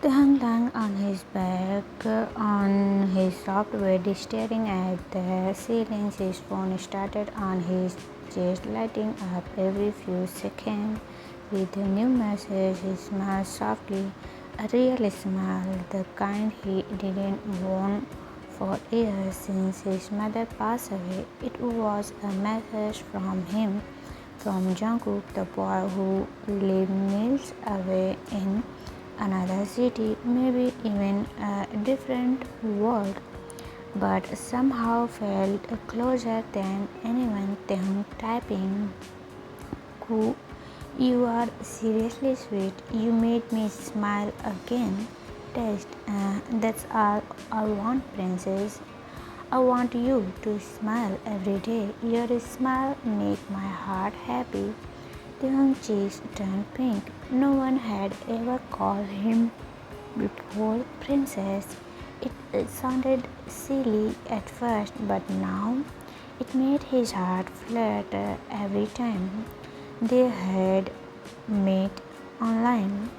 Hung down on his back on his soft bed, staring at the ceiling. His phone started on his chest, lighting up every few seconds with a new message. He smiled softly, a real smile, the kind he didn't want for years since his mother passed away. It was a message from him, from Jungkook, the boy who lived miles away in another city, maybe even a different world, but somehow felt closer than anyone. Taehoon typing. Cool. You are seriously sweet. You made me smile again. Text. That's all I want, princess. I want you to smile every day. Your smile make my heart happy. Taehoon's cheeks turned pink. No one had ever called him before princess. It sounded silly at first, but now it made his heart flutter every time they had met online.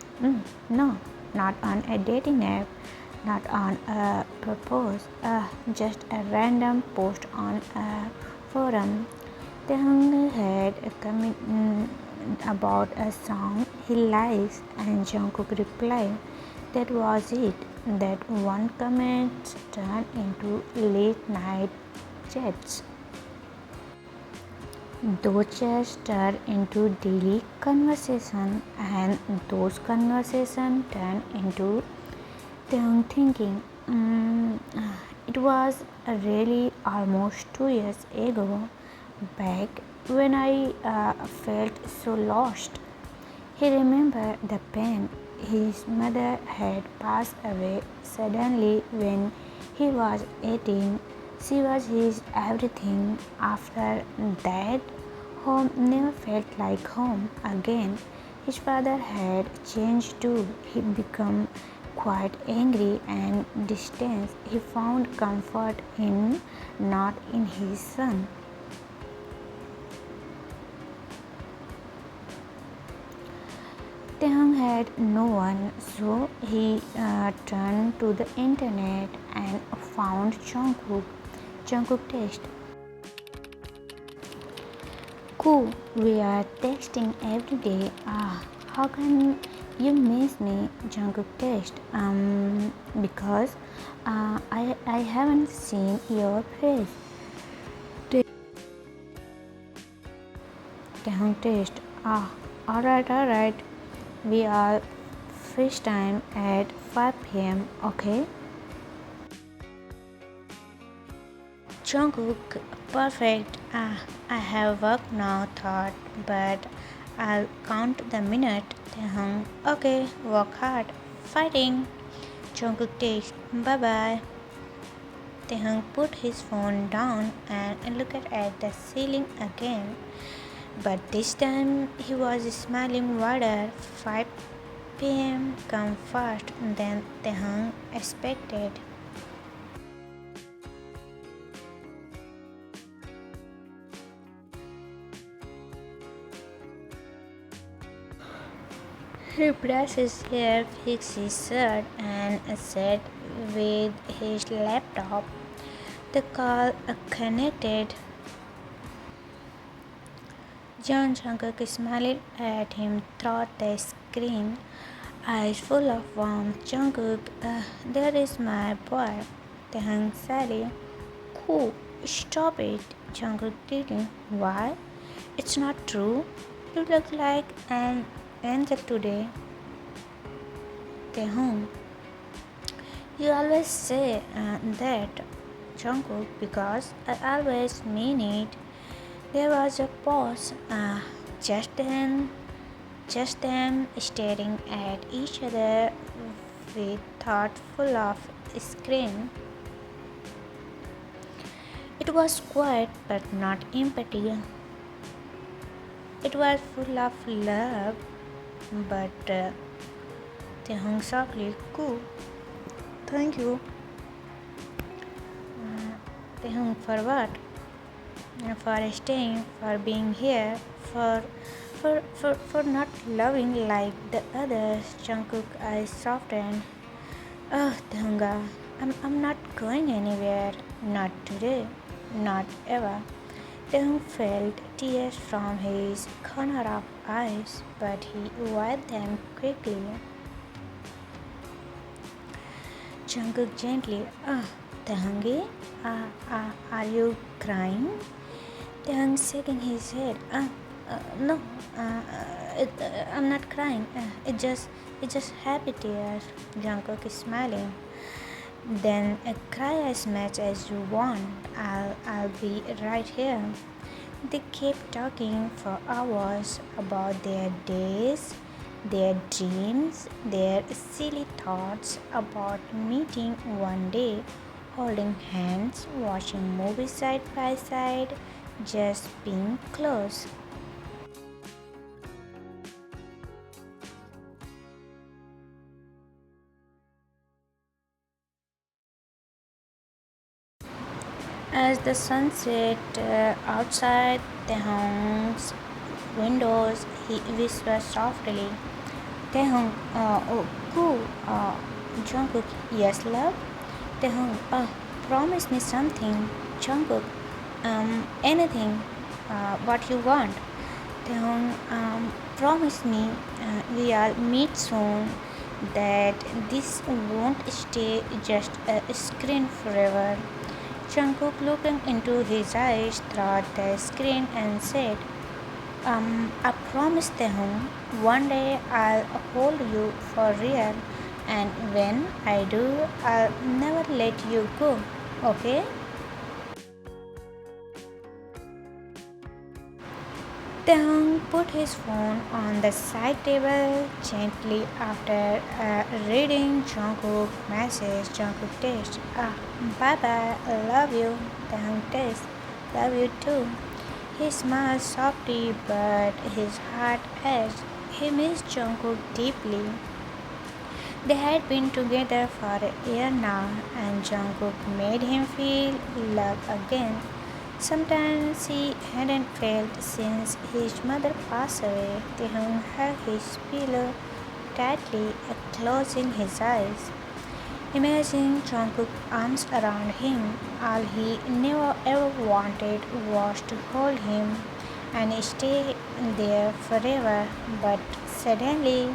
No, not on a dating app, not on a purpose, just a random post on a forum. Taehoon had a comment about a song he likes, and Jungkook replied, "That was it." That one comment turned into late night chats. Those chats turned into daily conversation, and those conversations turned into Taehoon thinking. It was really almost 2 years ago, back when I felt so lost. He remembered the pain. His mother had passed away suddenly when he was 18. She was his everything. After that, home never felt like home again. His father had changed too. He became quite angry and distant. He found comfort in not in his son. Taehoon had no one, so he turned to the internet and found Jungkook. Jungkook text. Cool, we are texting every day. How can you miss me? Jungkook text. Because I haven't seen your face. Taehoon text. Alright. We are FaceTime at 5 p.m. Okay? Jungkook, perfect. I have work now, thought, but I'll count the minute. Taehoon, okay, work hard. Fighting. Jungkook takes, bye bye. Taehoon put his phone down and looked at the ceiling again. But this time he was smiling wider. 5 p.m. come first than Taehoon expected. He brushed his hair, fixed his shirt, and sat with his laptop. The call connected. John Jungkook smiled at him through the screen, eyes full of warmth. Jungkook, there is my boy. Taehoon said, "Cool, stop it." Jungkook didn't. Why? It's not true. You look like an angel today. Taehoon, you always say that, Jungkook, because I always mean it. There was a pause. Just then, just them staring at each other with thought full of screen. It was quiet but not empty. It was full of love, but Taehoon softly, cool. Thank you. Taehoon, for what? For staying, for being here, for not loving like the others. Jungkook eyes softened. Oh, Danga, I'm not going anywhere. Not today. Not ever. Dang felt tears from his corner of eyes, but he wiped them quickly. Jungkook gently, Tahangi, are you crying? Tahang shaking his head, no, I'm not crying. It's just happy tears. Jungkook is smiling. Then cry as much as you want. I'll be right here. They kept talking for hours about their days, their dreams, their silly thoughts about meeting one day, holding hands, watching movies side by side, just being close. As the sun set outside the home's windows, he whispered softly, Taehong, oh, cool, Jungkook, yes, love? Taehong, promise me something, Jungkook, anything, what you want. Taehong, promise me we'll meet soon, that this won't stay just a screen forever. Jungkook looking into his eyes through the screen and said, I promise Tehung, one day I'll hold you for real, and when I do, I'll never let you go, okay? Tehung put his phone on the side table gently after reading Jungkook's message. Jungkook text, bye bye, love you. Tehung text, love you too. He smiled softly, but his heart ached. He missed Jungkook deeply. They had been together for a year now, and Jungkook made him feel love again. Sometimes he hadn't felt since his mother passed away. Taehyung hugged his pillow tightly, closing his eyes. Imagine Jungkook's arms around him. All he never ever wanted was to hold him and stay there forever. But suddenly,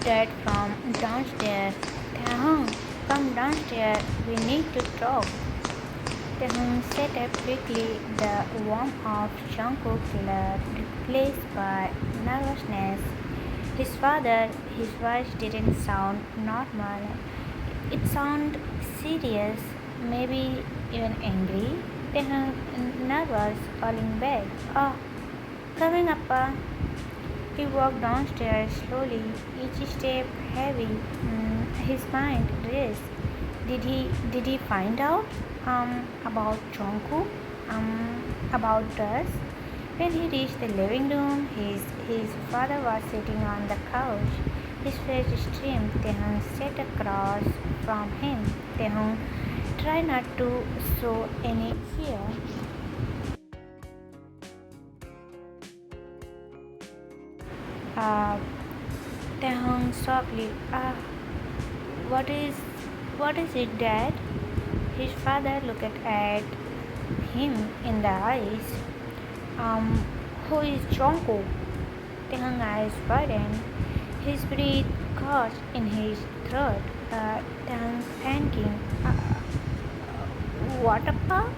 Dad from downstairs. Taehyung, come downstairs. We need to talk. Taehyung sat up quickly, the warmth of Jungkook's love replaced by nervousness. His voice didn't sound normal. It sounded serious, maybe even angry. Taehyung, nervous, calling back. Oh, coming up. He walked downstairs slowly, each step heavy. His mind raced. Did he find out about Jungkook? About us? When he reached the living room, his father was sitting on the couch. His face streamed. Taehyung sat across from him. Taehyung tried not to show any fear. Uh, Taehyung softly, what is what is it, Dad? His father looked at him in the eyes. Um, who is Jungkook? Taehyung's eyes widened. His breath caught in his throat. Taehyung thinking, what about?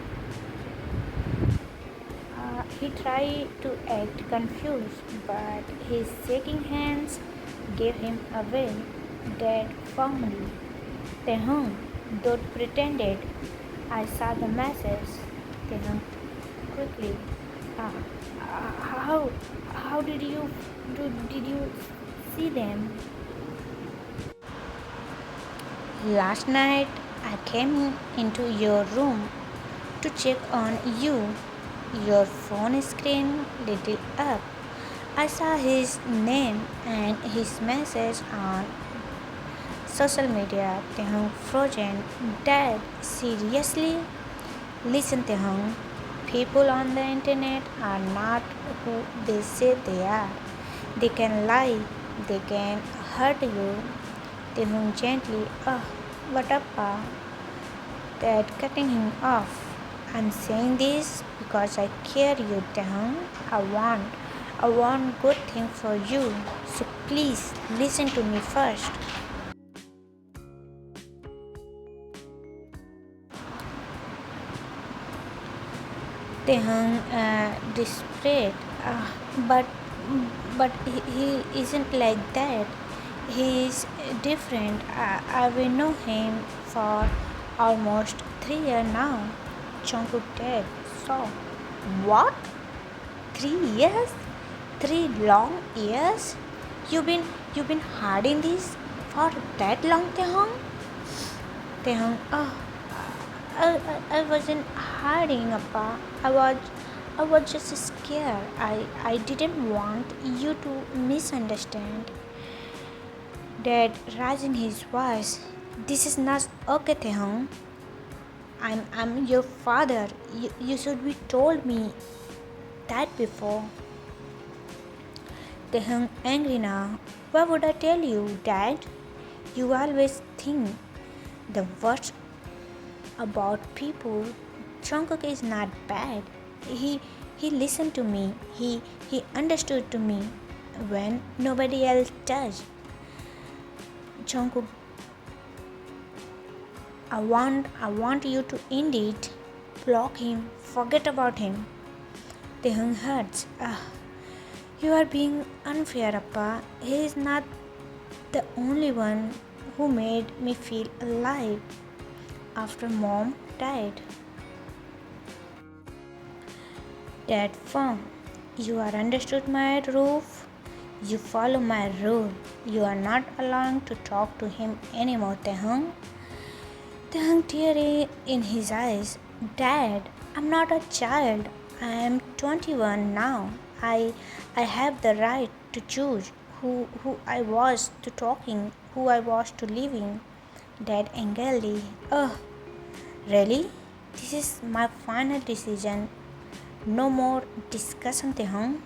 He tried to act confused, but his shaking hands gave him away. Dad firmly. Taehyung, don't pretend it. I saw the message. Taehyung quickly. Uh, how did you see them? Last night I came into your room to check on you. Your phone screen lit up. I saw his name and his message on social media. Taehyung frozen. Dad, seriously? Listen, Taehyung. People on the internet are not who they say they are. They can lie, they can hurt you. Taehoon gently, what up, pa? That cutting him off. I'm saying this because I care you, Taehoon. I want good thing for you. So please listen to me first. Taehoon, desperate, but he isn't like that. He's different. We know him for almost 3 years now. Jungkook dead. So, what? 3 years? 3 long years? You've been hiding this for that long, Taehoon? Taehoon, I wasn't hiding, Appa. I was just scared. I didn't want you to misunderstand. Dad raising his voice. This is not okay, Taehoon. I'm your father. You should be told me that before. Taehoon angry now. Why would I tell you, Dad? You always think the worst about people. Jungkook is not bad. He listened to me. He understood to me when nobody else does. Jungkook, I want you to end it. Block him. Forget about him. Taehoon hurts. You are being unfair, Appa. He is not the only one who made me feel alive after Mom died. Dad firm. You are understood my roof. You follow my rule. You are not allowed to talk to him anymore, Taehoon. Taehoon teary in his eyes. Dad, I'm not a child. I am 21 now. I have the right to choose who I was to talking, who I was to living. Dad angrily. Oh, really? This is my final decision. No more discussion, Taehoon.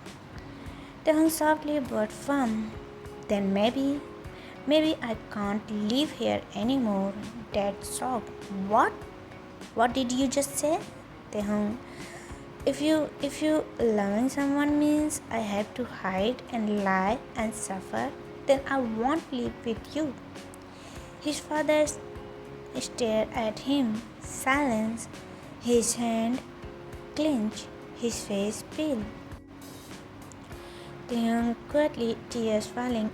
Taehoon softly but firm. Then maybe I can't live here anymore. Dad shocked. What? What did you just say? Taehoon. If you loving someone means I have to hide and lie and suffer, then I won't live with you. His father stared at him, silence, his hand clenched, his face pale. Taehoon quietly, tears falling.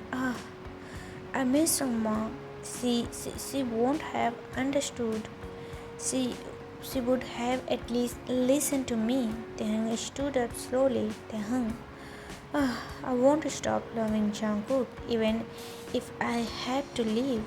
I miss her mom. She won't have understood. She would have at least listened to me. Taehoon stood up slowly. Taehoon, I want to stop loving Jungkook, even if I have to leave.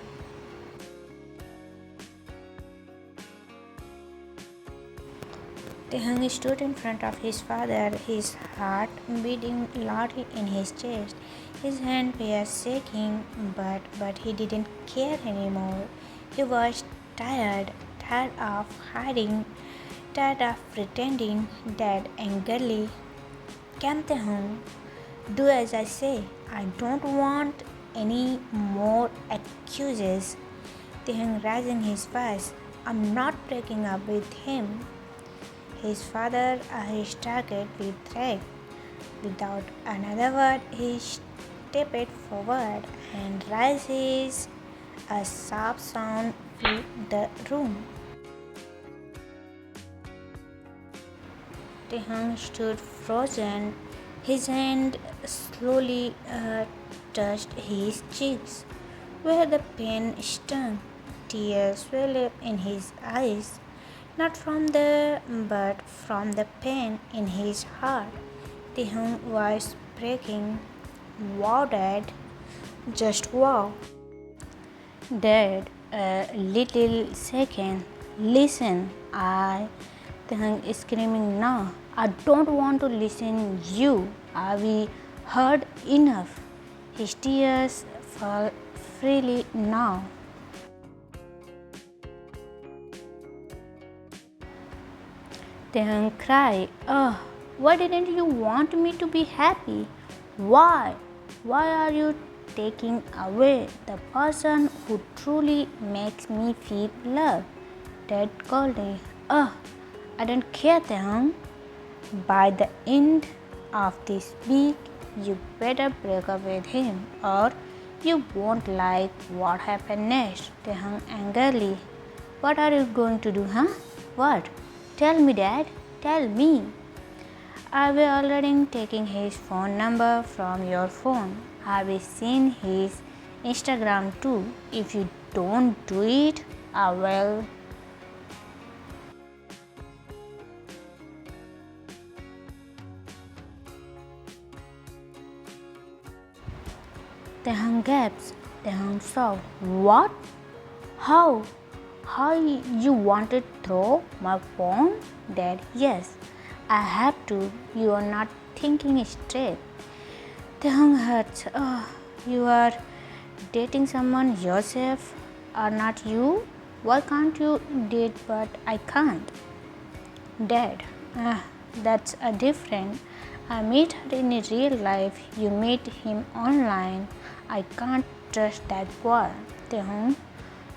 Taehoon stood in front of his father, his heart beating loudly in his chest. His hands were shaking, but he didn't care anymore. He was tired of hiding, tired of pretending. Dad angrily. Come, Taehoon, do as I say. I don't want any more excuses. Taehoon raising his voice. I'm not breaking up with him. His father started with threat. Without another word, he stepped forward and raised his. A sharp sound filled the room. Taehoon stood frozen. His hand slowly touched his cheeks, where the pain stung. Tears welled in his eyes, not from the but from the pain in his heart. Taehoon was breaking. Wow, Dad! Just wow! Dad, a little second. Listen, Taehoon is screaming now. I don't want to listen you. We heard enough. His tears fall freely now. Taehoon cried. Why didn't you want me to be happy? Why? Why are you taking away the person who truly makes me feel loved? Dad scolded. Oh, I don't care, Taehyung. By the end of this week, you better break up with him or you won't like what happened next. Taehyung angrily. What are you going to do, huh? What? Tell me, Dad. Tell me. I will already taking his phone number from your phone. I will seen his Instagram too. If you don't do it, I will. Taehyung gasped. Taehyung saw. What? How? How you want to throw my phone? Dad, yes. I have to. You are not thinking straight. Taehyung hurts. Oh, you are dating someone yourself or not you? Why can't you date but I can't? Dad, that's a different. I meet her in real life. You meet him online. I can't trust that boy. Taehyung,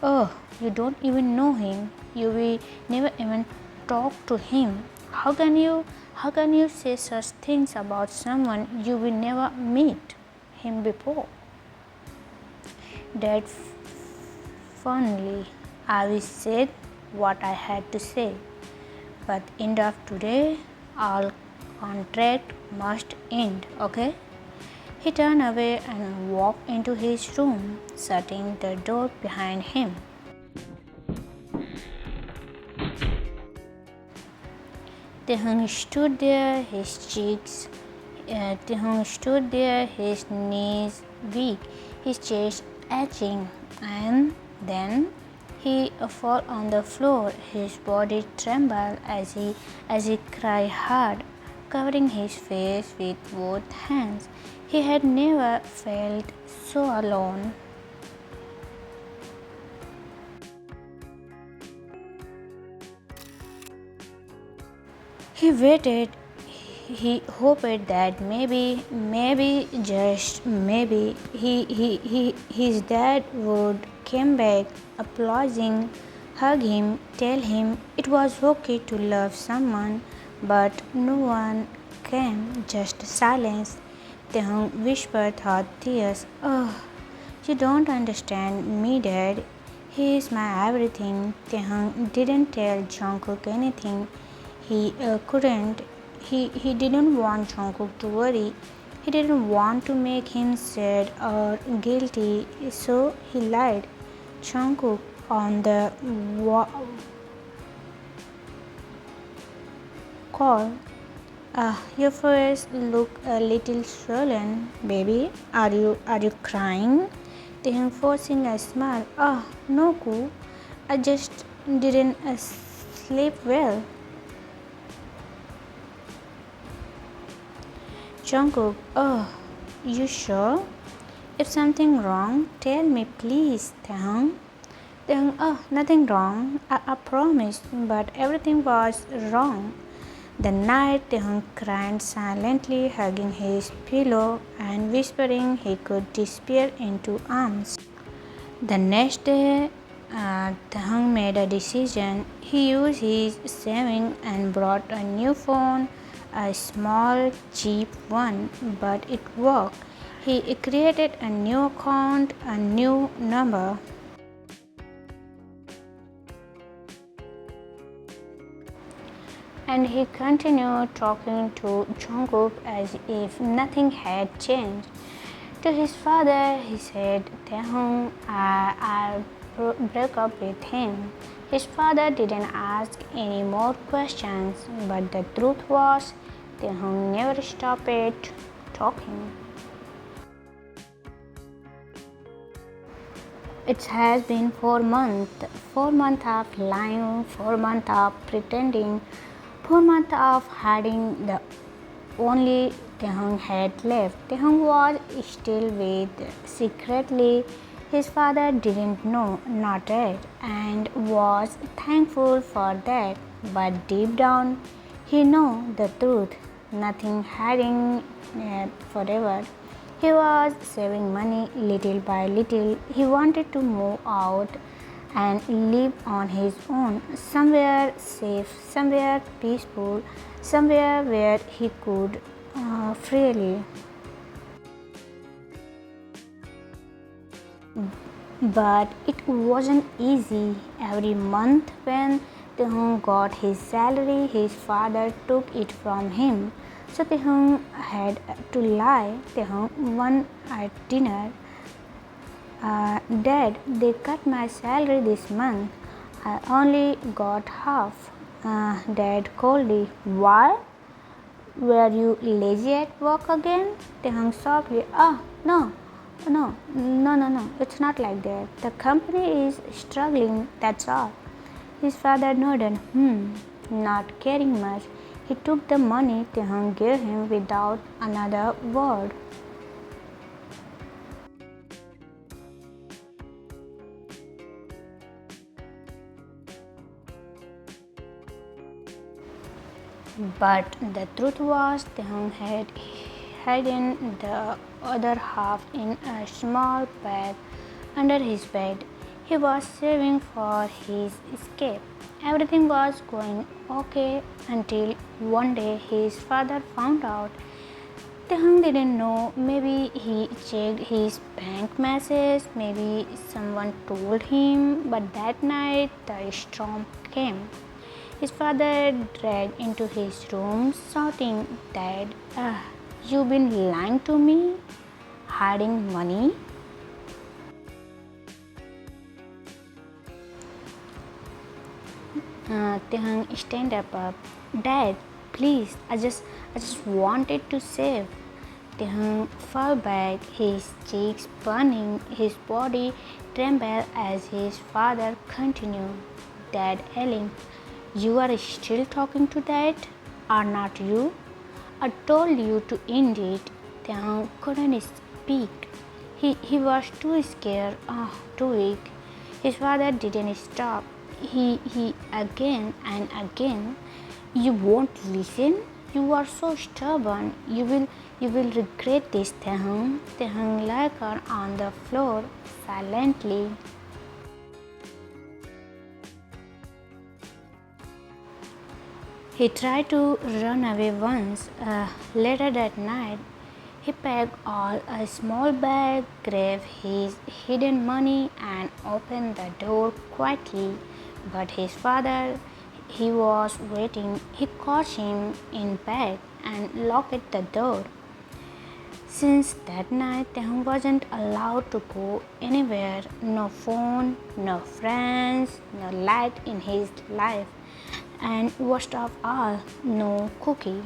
oh, you don't even know him. You will never even talk to him. How can you say such things about someone you will never meet him before? Dad fondly, I will said what I had to say. But end of today, all contract must end, okay? He turned away and walked into his room, shutting the door behind him. Taehyung stood there, his knees weak, his chest aching, and then he fell on the floor. His body trembled as he cried hard, covering his face with both hands. He had never felt so alone. He waited. He hoped that maybe, just maybe, his dad would come back, applauding, hug him, tell him it was okay to love someone, but no one came, just silence. Taehyung whispered through tears, oh, you don't understand me, Dad. He is my everything. Taehyung didn't tell Jungkook anything. He couldn't. He didn't want Jungkook to worry. He didn't want to make him sad or guilty, so he lied. Jungkook on the call. Your face look a little swollen, baby. Are you crying? Taehyung forcing a smile. No, Koo. I just didn't sleep well. Jungkook, oh, you sure? If something wrong, tell me please, Taehyung. Taehyung, oh, nothing wrong. I promise, but everything was wrong. The night Taehyung cried silently, hugging his pillow and whispering he could disappear into arms. The next day, Taehyung made a decision. He used his savings and bought a new phone, a small, cheap one, but it worked. He created a new account, a new number. And he continued talking to Jungkook as if nothing had changed. To his father, he said, Taehyung, I'll break up with him. His father didn't ask any more questions, but the truth was, Taehyung never stopped talking. It has been 4 months. 4 months of lying, 4 months of pretending, 4 months of hiding the only Taehyung had left. Taehyung was still with secretly. His father didn't know, not yet, and was thankful for that. But deep down, he knew the truth. Nothing hiding forever. He was saving money little by little. He wanted to move out and live on his own, somewhere safe, somewhere peaceful, somewhere where he could freely. But it wasn't easy. Every month, when Tehung got his salary, his father took it from him. So Tehung had to lie. Tehung one at dinner, Dad, they cut my salary this month. I only got half. Dad coldly, why? Were you lazy at work again? Tehang softly, no, it's not like that. The company is struggling, that's all. His father nodded, not caring much. He took the money Tehang gave him without another word. But the truth was, Tehang had hidden the other half in a small bag under his bed. He was saving for his escape. Everything was going okay until one day his father found out. Tehang didn't know. Maybe he checked his bank message, maybe someone told him, but that night the storm came. His father dragged into his room, shouting, Dad, you've been lying to me, hiding money. Tehang stand up. Dad, please, I just wanted to save. Tehang fell back, his cheeks burning, his body trembled as his father continued. Dad yelling, you are still talking to Dad, or not you? I told you to end it. Tehang couldn't speak. He was too scared, too weak. His father didn't stop. He again and again. You won't listen? You are so stubborn. You will regret this, Tehang. Tehang lay on the floor silently. He tried to run away once. Later that night, he packed all a small bag, grabbed his hidden money, and opened the door quietly. But his father, he was waiting. He caught him in bed and locked the door. Since that night, Tehang wasn't allowed to go anywhere. No phone, no friends, no light in his life. And worst of all, no cookie.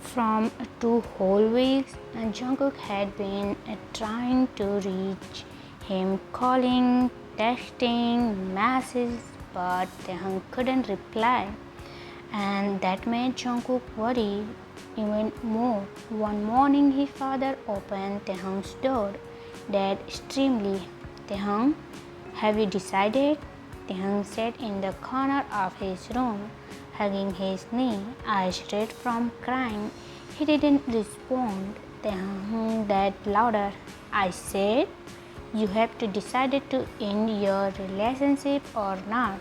From 2 whole weeks, Jungkook had been trying to reach him, calling, texting, messages, but Tehang couldn't reply. And that made Jungkook worry even more. One morning, his father opened Tehang's door. Dad extremely, Tehang, have you decided? Tehang sat in the corner of his room, hugging his knee, eyes red from crying. He didn't respond. Tehang that louder. I said, you have to decide to end your relationship or not.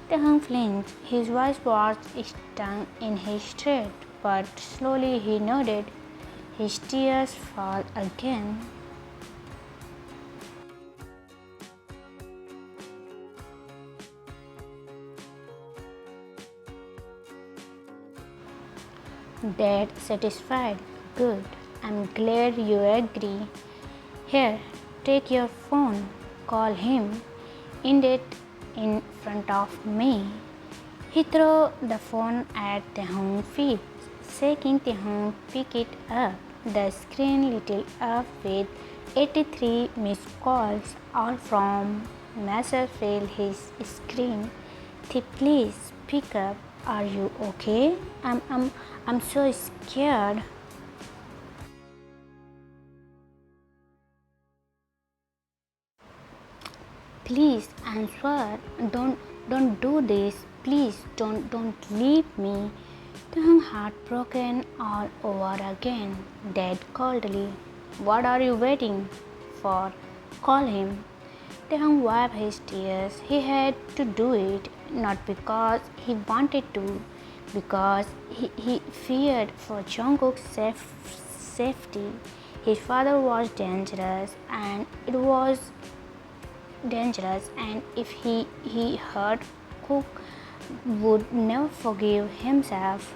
Tehang flinched. His voice was stung in his throat, but slowly he nodded. His tears fell again. Dad satisfied. Good. I'm glad you agree. Here, take your phone. Call him. End it in front of me. He threw the phone at Tehung's feet. Shaking, Tehung picked it up. The screen lit up with 83 missed calls, all from message filled his screen. Please pick up. Are you okay? I'm so scared. Please answer. Don't do this. Please don't leave me. Taehyung heartbroken all over again, dead coldly. What are you waiting for? Call him. Taehyung wiped his tears. He had to do it, not because he wanted to, because he feared for Jungkook's safety. His father was dangerous, and it was dangerous, and if he hurt Cook would never forgive himself.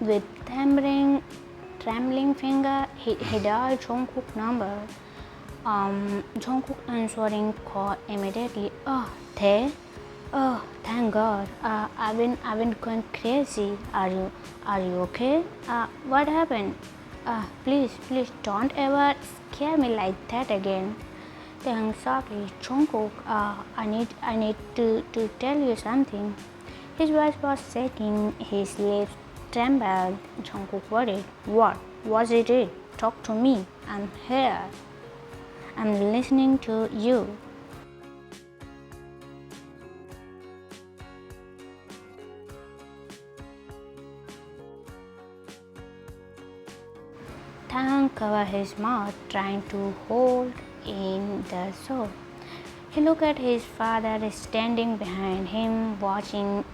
With trembling finger, he dialed Jungkook's number. Jungkook answering call immediately. Oh, Tae. Oh, thank God. I've been going crazy. Are you okay? What happened? Please don't ever scare me like that again. Then softly, Jungkook, I need to tell you something. His voice was shaking, his lips trembled. Jungkook worried. What? Was it? Talk to me. I'm here. I'm listening to you. Taehyung covered his mouth, trying to hold in the sob. He looked at his father standing behind him, watching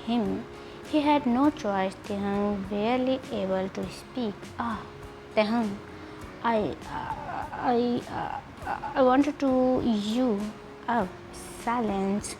him. He had no choice. Taehyung barely able to speak. Taehyung, I, I wanted to you. Oh, silence.